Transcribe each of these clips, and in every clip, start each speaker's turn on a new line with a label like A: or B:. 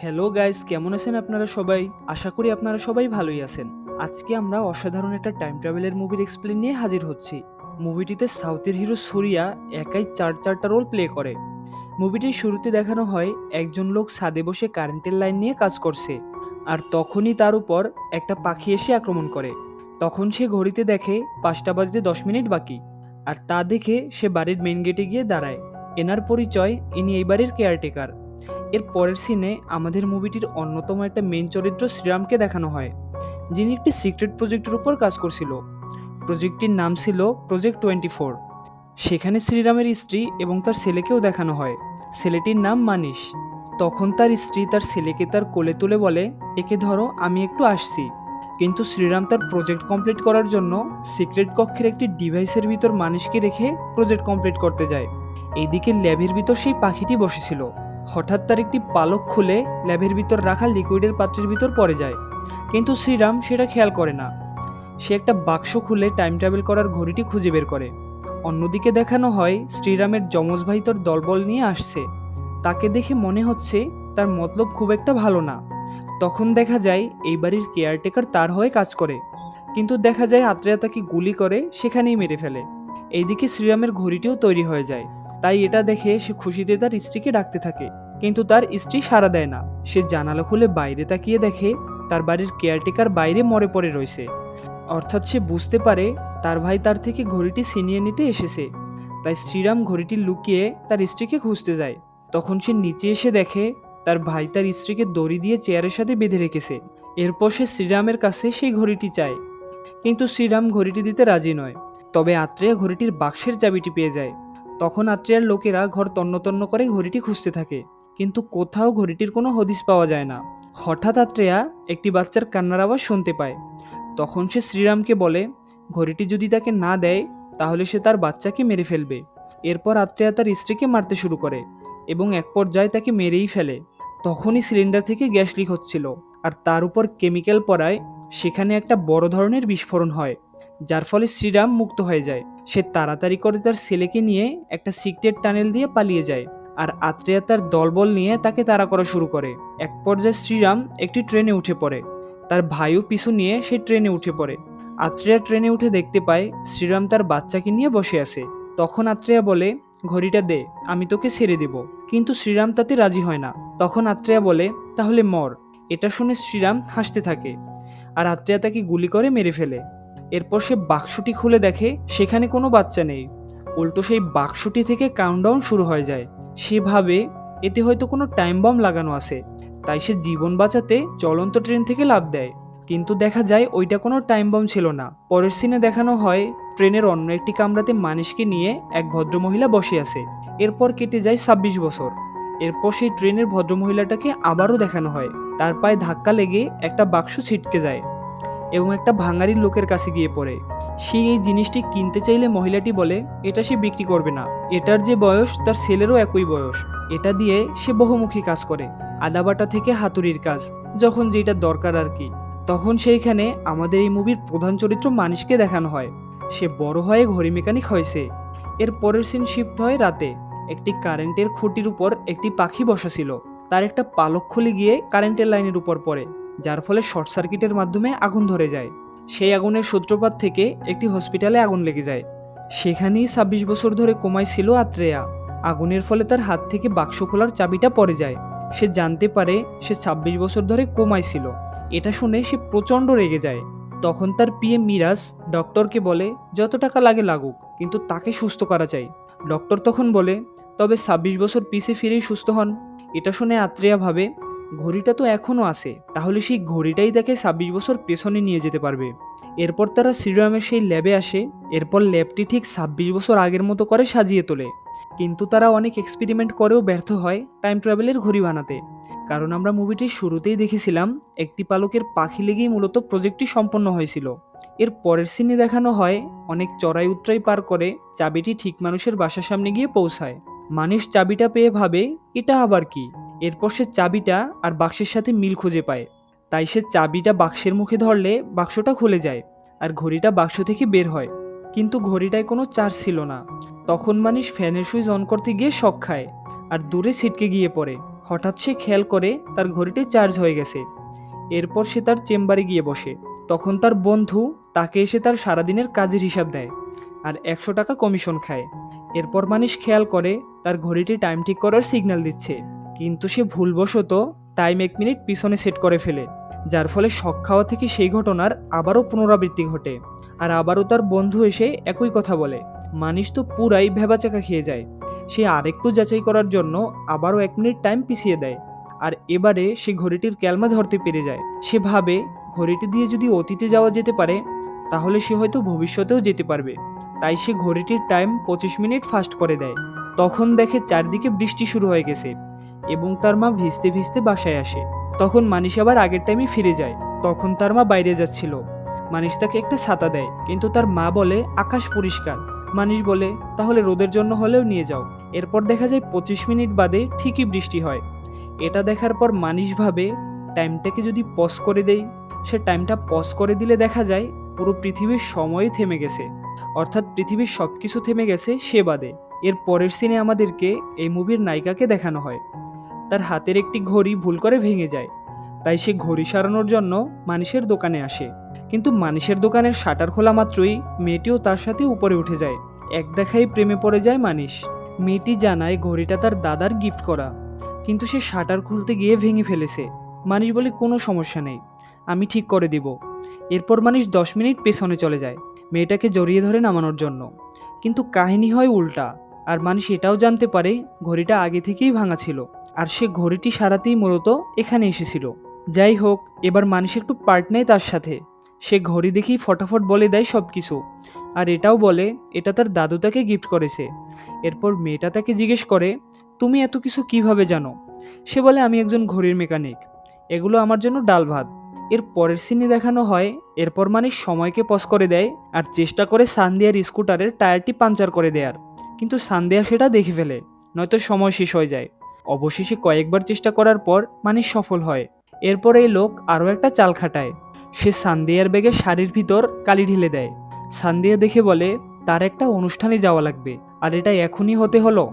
A: Hello guys, কেমন আছেন আপনারা সবাই? আশা করি আপনারা সবাই ভালোই আছেন। আজকে আমরা অসাধারণ একটা টাইম ট্রাভেলের মুভির এক্সপ্লেন নিয়ে হাজির হচ্ছি। মুভিটিতে সাউথের হিরো সুরিয়া একাই চারটা রোল প্লে করে। মুভিটির শুরুতে দেখানো হয় একজন লোক ছাদে বসে কারেন্টের লাইন নিয়ে কাজ করছে, আর তখনই তার উপর একটা পাখি এসে আক্রমণ করে। তখন সে ঘড়িতে দেখে 5টা বাজতে 10 মিনিট বাকি, আর তা দেখে সে বাড়ির মেইন গেটে গিয়ে দাঁড়ায়। এনার পরিচয়, ইনি এই বাড়ির কেয়ারটেকার। এর পরের সিনে আমাদের মুভিটির অন্যতম একটা মেইন চরিত্র শ্রীরামকে দেখানো হয়, যিনি একটি সিক্রেট প্রজেক্টের উপর কাজ করছিল। প্রজেক্টটির নাম ছিল প্রজেক্ট 24। সেখানে শ্রীরামের স্ত্রী এবং তার ছেলেকেও দেখানো হয়। ছেলেটির নাম মানিশ। তখন তার স্ত্রী তার ছেলেকে তার কোলে তুলে বলে, একে ধরো, আমি একটু আসছি। কিন্তু শ্রীরাম তার প্রজেক্ট কমপ্লিট করার জন্য সিক্রেট কক্ষের একটি ডিভাইসের ভিতর মানিশকে রেখে প্রজেক্ট কমপ্লিট করতে যায়। এইদিকে ল্যাবের ভিতর সেই পাখিটি বসেছিল। হঠাৎ তার একটি পালক খুলে ল্যাবের ভিতর রাখা লিকুইডের পাত্রের ভিতর পড়ে যায়, কিন্তু শ্রীরাম সেটা খেয়াল করে না। সে একটা বাক্স খুলে টাইম ট্রাভেল করার ঘড়িটি খুঁজে বের করে। অন্যদিকে দেখানো হয় শ্রীরামের যমজ ভাই তার দলবল নিয়ে আসছে। তাকে দেখে মনে হচ্ছে তার মতলব খুব একটা ভালো না। তখন দেখা যায় এই বাড়ির কেয়ারটেকার তার হয়ে কাজ করে, কিন্তু দেখা যায় আত্রেয়া তাকে গুলি করে সেখানেই মেরে ফেলে। এইদিকে শ্রীরামের ঘড়িটিও তৈরি হয়ে যায়। তাই এটা দেখে সে খুশিতে তার স্ত্রীকে ডাকতে থাকে, কিন্তু তার স্ত্রী সাড়া দেয় না। সে জানালা খুলে বাইরে তাকিয়ে দেখে তার বাড়ির কেয়ারটেকার বাইরে মরে পড়ে রয়েছে। অর্থাৎ সে বুঝতে পারে তার ভাই তার থেকে ঘড়িটি ছিনিয়ে নিতে এসেছে। তাই শ্রীরাম ঘড়িটি লুকিয়ে তার স্ত্রীকে খুঁজতে যায়। তখন সে নিচে এসে দেখে তার ভাই তার স্ত্রীকে দড়ি দিয়ে চেয়ারের সাথে বেঁধে রেখেছে। এরপর সে শ্রীরামের কাছে সেই ঘড়িটি চায়, কিন্তু শ্রীরাম ঘড়িটি দিতে রাজি নয়। তবে আত্রেয়া ঘড়িটির বাক্সের চাবিটি পেয়ে যায়। তখন আত্রেয়ার লোকেরা ঘর তন্ন করে ঘড়িটি খুঁজতে থাকে, কিন্তু কোথাও ঘড়িটির কোনো হদিস পাওয়া যায় না। হঠাৎ আত্রেয়া একটি বাচ্চার কান্নার আওয়াজ শুনতে পায়। তখন সে শ্রীরামকে বলে ঘড়িটি যদি তাকে না দেয় তাহলে সে তার বাচ্চাকে মেরে ফেলবে। এরপর আত্রেয়া তার স্ত্রীকে মারতে শুরু করে এবং এক পর্যায়ে তাকে মেরেই ফেলে। তখনই সিলিন্ডার থেকে গ্যাস লিক হচ্ছিল, আর তার উপর কেমিক্যাল পড়ায় সেখানে একটা বড় ধরনের বিস্ফোরণ হয়, যার ফলে শ্রীরাম মুক্ত হয়ে যায়। সে তাড়াতাড়ি করে তার ছেলেকে নিয়ে একটা সিক্রেট টানেল দিয়ে পালিয়ে যায়, আর আত্রেয়া তার দলবল নিয়ে তাকে তাড়া করা শুরু করে। এক পর্যায়ে শ্রীরাম একটি ট্রেনে উঠে পড়ে। তার ভাইও পিছু নিয়ে সেই ট্রেনে উঠে পড়ে। আত্রেয়া ট্রেনে উঠে দেখতে পায় শ্রীরাম তার বাচ্চাকে নিয়ে বসে আছে। তখন আত্রেয়া বলে, ঘড়িটা দে, আমি তোকে ছেড়ে দেব। কিন্তু শ্রীরাম তাতে রাজি হয় না। তখন আত্রেয়া বলে, তাহলে মর। এটা শুনে শ্রীরাম হাসতে থাকে, আর আত্রেয়া তাকে গুলি করে মেরে ফেলে। এরপর সে বাক্সটি খুলে দেখে সেখানে কোনো বাচ্চা নেই। উল্টো সেই বাক্সটি থেকে কাউন্টডাউন শুরু হয়ে যায়। সে ভাবে এতে হয়তো কোনো টাইম বম লাগানো আছে, তাই সে জীবন বাঁচাতে চলন্ত ট্রেন থেকে লাফ দেয়। কিন্তু দেখা যায় ওইটা কোনো টাইম বম ছিল না। পরের সিনে দেখানো হয় ট্রেনের অন্য একটি কামরাতে মানুষকে নিয়ে এক ভদ্রমহিলা বসে আছে। এরপর কেটে যায় 26 বছর। এরপর সেই ট্রেনের ভদ্রমহিলাটাকে আবারও দেখানো হয়। তার পায়ে ধাক্কা লেগে একটা বাক্স ছিটকে যায় এবং একটা ভাঙাড়ির লোকের কাছে গিয়ে পড়ে। সে এই জিনিসটি কিনতে চাইলে মহিলাটি বলে এটা সে বিক্রি করবে না। এটার যে বয়স তার ছেলেরও একই বয়স। এটা দিয়ে সে বহুমুখী কাজ করে, আদাবাটা থেকে হাতুড়ির কাজ, যখন যেটা দরকার আর কি। তখন সেইখানে আমাদের এই মুভির প্রধান চরিত্র মানুষকে দেখানো হয়। সে বড় হয়ে ঘড়ি মেকানিক হয়েছে। এর পরের সিন শিফট হয় রাতে। একটি কারেন্টের খুঁটির উপর একটি পাখি বসা ছিল। তার একটা পালক খুলে গিয়ে কারেন্টের লাইনের উপর পড়ে, যার ফলে শর্ট সার্কিটের মাধ্যমে আগুন ধরে যায়। সেই আগুনের সূত্রপাত থেকে একটি হসপিটালে আগুন লেগে যায়। সেখানেই 26 বছর ধরে কোমায় ছিল আত্রেয়া। আগুনের ফলে তার হাত থেকে বাক্স খোলার চাবিটা পড়ে যায়। সে জানতে পারে সে 26 বছর ধরে কোমায় ছিল। এটা শুনে সে প্রচণ্ড রেগে যায়। তখন তার পিএ মিরাজ ডক্টরকে বলে যত টাকা লাগে লাগুক, কিন্তু তাকে সুস্থ করা চাই। ডক্টর তখন বলে তবে 26 বছর পিছে ফিরেই সুস্থ হন। এটা শুনে আত্রেয়া ভাবে ঘড়িটা তো এখনও আছে, তাহলে সেই ঘড়িটাই তাকে 26 বছর পেছনে নিয়ে যেতে পারবে। এরপর তারা শ্রীরামের সেই ল্যাবে আসে। এরপর ল্যাবটি ঠিক 26 বছর আগের মতো করে সাজিয়ে তোলে, কিন্তু তারা অনেক এক্সপেরিমেন্ট করেও ব্যর্থ হয় টাইম ট্রাভেলের ঘড়ি বানাতে। কারণ আমরা মুভিটির শুরুতেই দেখেছিলাম একটি পালকের পাখি লেগেই মূলত প্রজেক্টটি সম্পন্ন হয়েছিল। এর পরের সিনে দেখানো হয় অনেক চড়াই উতরাই পার করে চাবিটি ঠিক মানুষের বাসার সামনে গিয়ে পৌঁছায়। মানুষ চাবিটা পেয়ে ভাবে এটা আবার কি। এরপর সে চাবিটা আর বাক্সের সাথে মিল খুঁজে পায়। তাই সে চাবিটা বাক্সের মুখে ধরলে বাক্সটা খুলে যায়, আর ঘড়িটা বাক্স থেকে বের হয়। কিন্তু ঘড়িটায় কোনো চার্জ ছিল না। তখন মানুষ ফ্যানের সুইচ অন করতে গিয়ে শক খায় আর দূরে ছিটকে গিয়ে পড়ে। হঠাৎ সে খেয়াল করে তার ঘড়িটি চার্জ হয়ে গেছে। এরপর সে তার চেম্বারে গিয়ে বসে। তখন তার বন্ধু তাকে এসে তার সারাদিনের কাজের হিসাব দেয় আর 100 টাকা কমিশন খায়। এরপর মানিশ খেয়াল করে তার ঘড়িটি টাইম ঠিক করার সিগন্যাল দিচ্ছে, কিন্তু সে ভুলবশত টাইম 1 মিনিট পিছনে সেট করে ফেলে, যার ফলে শক খাওয়া থেকে সেই ঘটনার আবারও পুনরাবৃত্তি ঘটে। আর আবারও তার বন্ধু এসে একই কথা বলে। মানিশ তো পুরাই ভেবাচাকা খেয়ে যায়। সে আরেকটু যাচাই করার জন্য আবারও 1 মিনিট টাইম পিছিয়ে দেয়। আর এবারে সে ঘড়িটির ক্যালমা ধরতে পেরে যায়। সে ভাবে ঘড়িটি দিয়ে যদি অতীতে যাওয়া যেতে পারে তাহলে সে হয়তো ভবিষ্যতেও যেতে পারবে। তাই সে ঘড়িটির টাইম 25 মিনিট ফাস্ট করে দেয়। তখন দেখে চারদিকে বৃষ্টি শুরু হয়ে গেছে এবং তার মা ভিজতে ভিজতে বাসায় আসে। তখন মানিশ আবার আগের টাইমে ফিরে যায়। তখন তার মা বাইরে যাচ্ছিল। মানিশ তাকে একটা ছাতা দেয়, কিন্তু তার মা বলে আকাশ পরিষ্কার। মানিশ বলে তাহলে রোদের জন্য হলেও নিয়ে যাও। এরপর দেখা যায় 25 মিনিট বাদে ঠিকই বৃষ্টি হয়। এটা দেখার পর মানিশ ভাবে টাইমটাকে যদি পজ করে দেই। সে টাইমটা পজ করে দিলে দেখা যায় পুরো পৃথিবীর সময়ই থেমে গেছে, অর্থাৎ পৃথিবীর সব কিছু থেমে গেছে সে বাদে। এর পরের সিনে আমাদেরকে এই মুভির নায়িকাকে দেখানো হয়। তার হাতের একটি ঘড়ি ভুল করে ভেঙে যায়। তাই সে ঘড়ি সারানোর জন্য মানিশের দোকানে আসে। কিন্তু মানিশের দোকানের শাটার খোলা মাত্রই মেয়েটিও তার সাথে উপরে উঠে যায়। এক দেখাই প্রেমে পড়ে যায় মানিশ। মেয়েটি জানায় ঘড়িটা তার দাদার গিফট করা, কিন্তু সে শাটার খুলতে গিয়ে ভেঙে ফেলেছে। মানিশ বলে কোনো সমস্যা নেই, আমি ঠিক করে দিব। এরপর মানিশ 10 মিনিট পেছনে চলে যায় মেয়েটাকে জড়িয়ে ধরে নামানোর জন্য। কিন্তু কাহিনী হয় উল্টা। আর মানিশ এটাও জানতে পারে ঘড়িটা আগে থেকেই ভাঙা ছিল, আর সে ঘড়িটি সারাতেই মূলত এখানে এসেছিল। যাই হোক, এবার মানিশ একটু পার্ট নেয় তার সাথে। সে ঘড়ি দেখেই ফটাফট বলে দেয় সব কিছু, আর এটাও বলে এটা তার দাদু তাকে গিফট করেছে। এরপর মেয়েটা তাকে জিজ্ঞেস করে তুমি এত কিছু কিভাবে জানো। সে বলে আমি একজন ঘড়ির মেকানিক, এগুলো আমার জন্য ডাল ভাত। এর পরের সিনে দেখানো হয় এরপর মানিশ সময়কে পজ করে দেয় আর চেষ্টা করে সান্দিয়ার স্কুটারের টায়ারটি পাঞ্চার করে দেয়ার, কিন্তু সান্দিয়া সেটা দেখে ফেলে, নয়তো সময় শেষ হয়ে যায়। অবশেষে কয়েকবার চেষ্টা করার পর মানিশ সফল হয়। এরপর এই লোক আরও একটা চাল খাটায়। সে সান্দিয়ার ব্যাগে শাড়ির ভিতর কালি ঢেলে দেয়। সান্দিয়া দেখে বলে তার একটা অনুষ্ঠানে যাওয়া লাগবে, আর এটা এখনই হতে হলো।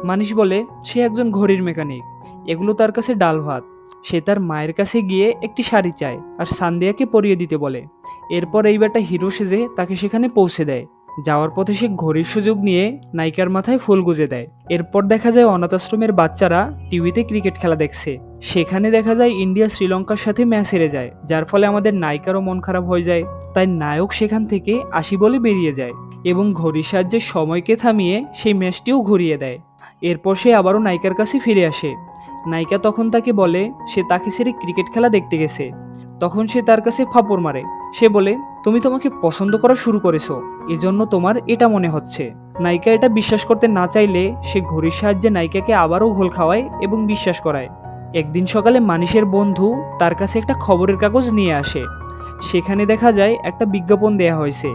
A: মানিশ বলে সে একজন ঘড়ির মেকানিক, এগুলো তার কাছে ডাল ভাত। সে তার মায়ের কাছে গিয়ে একটি শাড়ি চায় আর সান্দিয়াকে পরিয়ে দিতে বলে। এরপর এই বেটা হিরো সেজে তাকে সেখানে পৌঁছে দেয়। যাওয়ার পথে সে ঘড়ির সুযোগ নিয়ে নায়িকার মাথায় ফুল গুজে দেয়। এরপর দেখা যায় অনাথ আশ্রমের বাচ্চারা টিভিতে ক্রিকেট খেলা দেখছে। সেখানে দেখা যায় ইন্ডিয়া শ্রীলঙ্কার সাথে ম্যাচ হেরে যায়, যার ফলে আমাদের নায়িকারও মন খারাপ হয়ে যায়। তাই নায়ক সেখান থেকে আসি বলে বেরিয়ে যায় এবং ঘড়ির সাহায্যে সময়কে থামিয়ে সেই ম্যাচটিও ঘুরিয়ে দেয়। এরপর সে আবারও নায়িকার কাছে ফিরে আসে। নায়িকা তখন তাকে বলে সে তাকে ছেড়ে ক্রিকেট খেলা দেখতে গেছে। তখন সে তার কাছে ফাপড় মারে। সে বলে তুমি তোমাকে পছন্দ করা শুরু করেছো, এজন্য তোমার এটা মনে হচ্ছে। নায়িকা এটা বিশ্বাস করতে না চাইলে সে ঘড়ির সাহায্যে নায়িকাকে আবারও ঘোল খাওয়ায় এবং বিশ্বাস করায়। একদিন সকালে মানিশের বন্ধু তার কাছে একটা খবরের কাগজ নিয়ে আসে। সেখানে দেখা যায় একটা বিজ্ঞাপন দেয়া হয়েছে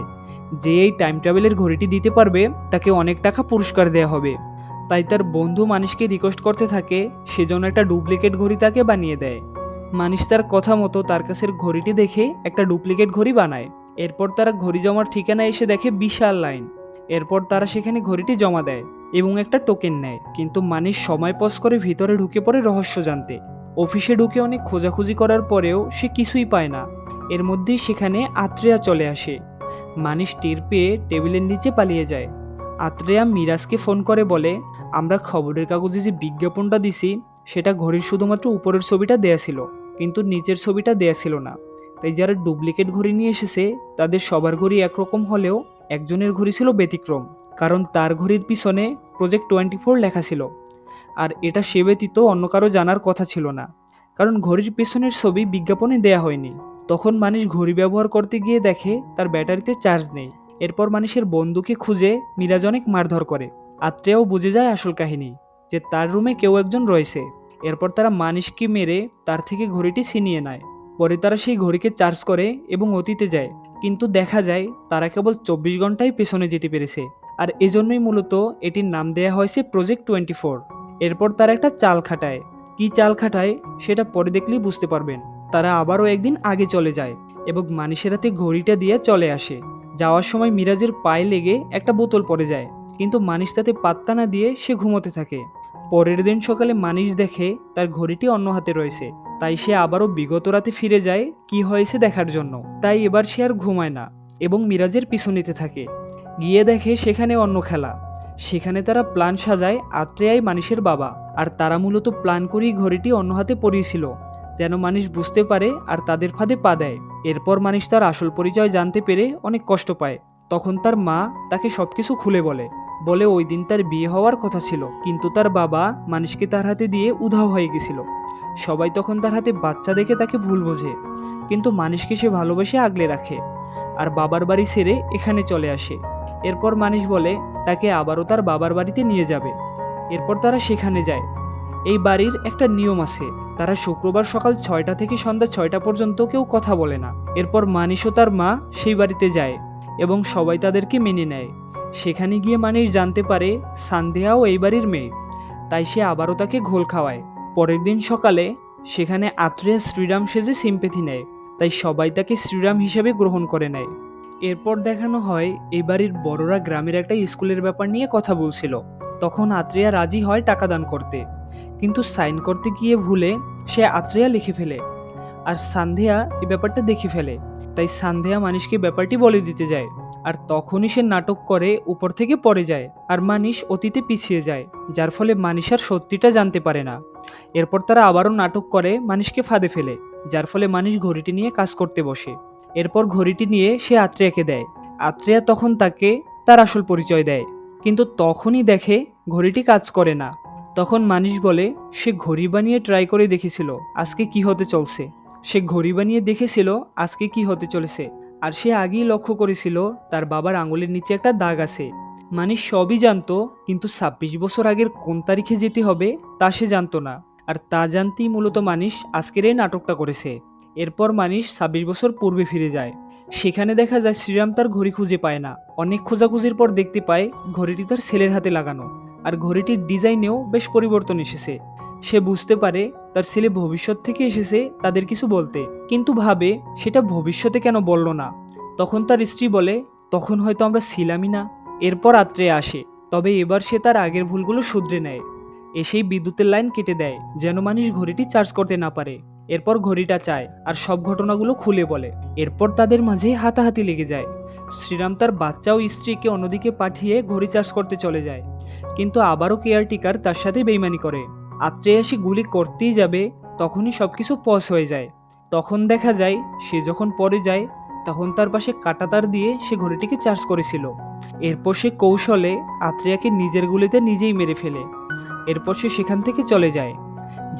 A: যে এই টাইম ট্রাভেলের ঘড়িটি দিতে পারবে তাকে অনেক টাকা পুরস্কার দেয়া হবে। তাই তার বন্ধু মানিশকে রিকোয়েস্ট করতে থাকে সেজন্য একটা ডুপ্লিকেট ঘড়ি তাকে বানিয়ে দেয়। মানিশ তার কথা মতো তার কাছের ঘড়িটি দেখে একটা ডুপ্লিকেট ঘড়ি বানায়। এরপর তারা ঘড়ি জমার ঠিকানায় এসে দেখে বিশাল লাইন। এরপর তারা সেখানে ঘড়িটি জমা দেয় এবং একটা টোকেন নেয়, কিন্তু মানিশ সময় পজ করে ভিতরে ঢুকে পড়ে রহস্য জানতে। অফিসে ঢুকে অনেক খোঁজাখুঁজি করার পরেও সে কিছুই পায় না। এর মধ্যেই সেখানে আত্রেয়া চলে আসে। মানিশ টের পেয়ে টেবিলের নিচে পালিয়ে যায়। আত্রেয়া মিরাজকে ফোন করে বলে আমরা খবরের কাগজে যে বিজ্ঞাপনটা দিছি সেটা ঘড়ির শুধুমাত্র উপরের ছবিটা দেয়া ছিল, কিন্তু নিচের ছবিটা দেয়া ছিল না। তাই যারা ডুপ্লিকেট ঘড়ি নিয়ে এসেছে তাদের সবার ঘড়ি একরকম হলেও একজনের ঘড়ি ছিল ব্যতিক্রম, কারণ তার ঘড়ির পিছনে প্রজেক্ট 24 লেখা ছিল। আর এটা সে ব্যতীত অন্য কারো জানার কথা ছিল না, কারণ ঘড়ির পেছনের ছবি বিজ্ঞাপনে দেয়া হয়নি। তখন মানিশ ঘড়ি ব্যবহার করতে গিয়ে দেখে তার ব্যাটারিতে চার্জ নেই। এরপর মানিশের বন্ধুকে খুঁজে মিরাজ অনেক মারধর করে। আত্রেয়াও বুঝে যায় আসল কাহিনী, যে তার রুমে কেউ একজন রয়েছে। এরপর তারা মানিশকে মেরে তার থেকে ঘড়িটি ছিনিয়ে নেয়। পরে তারা সেই ঘড়িকে চার্জ করে এবং অতীতে যায়, কিন্তু দেখা যায় তারা কেবল 24 ঘন্টায় পেছনে যেতে পেরেছে। আর এজন্যই মূলত এটির নাম দেয়া হয়েছে প্রজেক্ট 24। এরপর তারা একটা চাল খাটায়। কি চাল খাটায় সেটা পরে দেখলেই বুঝতে পারবেন। তারা আবারও একদিন আগে চলে যায় এবং মানিশের হাতে ঘড়িটা দিয়ে চলে আসে। যাওয়ার সময় মিরাজের পায়ে লেগে একটা বোতল পড়ে যায়, কিন্তু মানিশ তাতে পাত্তা না দিয়ে সে ঘুমোতে থাকে। পরের দিন সকালে মানিশ দেখে তার ঘড়িটি অন্য হাতে রয়েছে। তাই সে আবারও বিগত রাতে ফিরে যায় কি হয়েছে দেখার জন্য। তাই এবার সে আর ঘুমায় না এবং মিরাজের পিছু নিতে থাকে। গিয়ে দেখে সেখানে অন্য খেলা। সেখানে তারা প্ল্যান সাজায় আত্রেয়াই মানিশের বাবা, আর তারা মূলত প্ল্যান করেই ঘড়িটি অন্য হাতে পরিয়েছিল যেন মানিশ বুঝতে পারে আর তাদের ফাঁদে পা দেয়। এরপর মানিশ তার আসল পরিচয় জানতে পেরে অনেক কষ্ট পায়। তখন তার মা তাকে সবকিছু খুলে বলে ওই দিন তার বিয়ে হওয়ার কথা ছিল, কিন্তু তার বাবা মানিশকে তার হাতে দিয়ে উধাও হয়ে গেছিল। সবাই তখন তার হাতে বাচ্চা দেখে তাকে ভুল বোঝে, কিন্তু মানিশকে সে ভালোবেসে আগলে রাখে আর বাবার বাড়ি ছেড়ে এখানে চলে আসে। এরপর মানিশ বলে তাকে আবারও তার বাবার বাড়িতে নিয়ে যাবে। এরপর তারা সেখানে যায়। এই বাড়ির একটা নিয়ম আছে, তারা শুক্রবার সকাল 6টা থেকে সন্ধ্যা 6টা পর্যন্ত কেউ কথা বলে না। এরপর মানিশ ও তার মা সেই বাড়িতে যায় এবং সবাই তাদেরকে মেনে নেয়। সেখানে গিয়ে মানিশ জানতে পারে সান্ধ্যাও এই বাড়ির মেয়ে, তাই সে আবারও তাকে ঘোল খাওয়ায়। পরের দিন সকালে সেখানে আত্রেয়া শ্রীরাম সেজে সিম্পেথি নেয়, তাই সবাই তাকে শ্রীরাম হিসেবে গ্রহণ করে নেয়। এরপর দেখানো হয় এই বাড়ির বড়রা গ্রামের একটা স্কুলের ব্যাপার নিয়ে কথা বলছিল। তখন আত্রেয়া রাজি হয় টাকা দান করতে, কিন্তু সাইন করতে গিয়ে ভুলে সে আত্রেয়া লিখে ফেলে আর সান্ধ্যা এই ব্যাপারটা দেখে ফেলে। তাই সান্ধ্যা মানিশকে ব্যাপারটি বলে দিতে যায়, আর তখনই সে নাটক করে উপর থেকে পড়ে যায় আর মানিশ অতীতে পিছিয়ে যায়, যার ফলে মানিশ আর সত্যিটা জানতে পারে না। এরপর তারা আবারও নাটক করে মানিশকে ফাঁদে ফেলে, যার ফলে মানিশ ঘড়িটি নিয়ে কাজ করতে বসে। এরপর ঘড়িটি নিয়ে সে আত্রেয়াকে দেয়। আত্রেয়া তখন তাকে তার আসল পরিচয় দেয়, কিন্তু তখনই দেখে ঘড়িটি কাজ করে না। তখন মানিশ বলে সে ঘড়ি বানিয়ে ট্রাই করে দেখেছিল আজকে কি হতে চলছে। সে ঘড়ি বানিয়ে দেখেছিল আজকে কি হতে চলেছে, আর সে আগেই লক্ষ্য করেছিল তার বাবার আঙুলের নিচে একটা দাগ আছে। মানিশ সবই জানতো, কিন্তু 26 বছর আগের কোন তারিখে যেতে হবে তা সে জানতো না, আর তা জানতেই মূলত মানিশ আজকের এই নাটকটা করেছে। এরপর মানিশ 26 বছর পূর্বে ফিরে যায়। সেখানে দেখা যায় শ্রীরাম তার ঘড়ি খুঁজে পায় না। অনেক খোঁজাখুঁজির পর দেখতে পায় ঘড়িটি তার ছেলের হাতে লাগানো, আর ঘড়িটির ডিজাইনেও বেশ পরিবর্তন এসেছে। সে বুঝতে পারে তার ছেলে ভবিষ্যৎ থেকে এসেছে তাদের কিছু বলতে, কিন্তু ভাবে সেটা ভবিষ্যতে কেন বলল না। তখন তার স্ত্রী বলে তখন হয়তো আমরা ছিলামই না। এরপর আত্রেয়া আসে, তবে এবার সে তার আগের ভুলগুলো শুধরে নেয়। এসেই বিদ্যুতের লাইন কেটে দেয় যেন মানুষ ঘড়িটি চার্জ করতে না পারে। এরপর ঘড়িটা চায় আর সব ঘটনাগুলো খুলে বলে। এরপর তাদের মাঝে হাতাহাতি লেগে যায়। শ্রীরাম তার বাচ্চা ও স্ত্রীকে অন্যদিকে পাঠিয়ে ঘড়ি চার্জ করতে চলে যায়, কিন্তু আবারও কেয়ারটেকার তার সাথে বেইমানি করে। আত্রেয়া এসে গুলি করতেই যাবে, তখনই সবকিছু পজ হয়ে যায়। তখন দেখা যায় সে যখন পরে যায় তখন তার পাশে কাঁটাতার দিয়ে সে ঘড়িটিকে চার্জ করেছিল। এরপর সে কৌশলে আত্রেয়াকে নিজের গুলিতে নিজেই মেরে ফেলে। এরপর সে সেখান থেকে চলে যায়।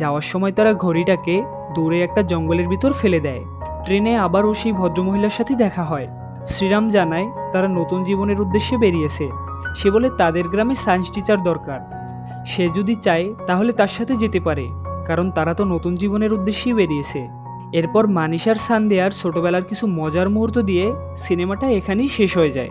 A: যাওয়ার সময় তারা ঘড়িটাকে দূরে একটা জঙ্গলের ভিতর ফেলে দেয়। ট্রেনে আবারও সেই ভদ্রমহিলার সাথে দেখা হয়। শ্রীরাম জানায় তারা নতুন জীবনের উদ্দেশ্যে বেরিয়েছে। সে বলে তাদের গ্রামে সায়েন্স টিচার দরকার। সে যদি চায় তাহলে তার সাথে যেতে পারে, কারণ তারা তো নতুন জীবনের উদ্দেশ্যেই বেরিয়েছে। এরপর মানিশ আর সান্ধ্যা ছোটবেলার কিছু মজার মুহূর্ত দিয়ে সিনেমাটা এখানেই শেষ হয়ে যায়।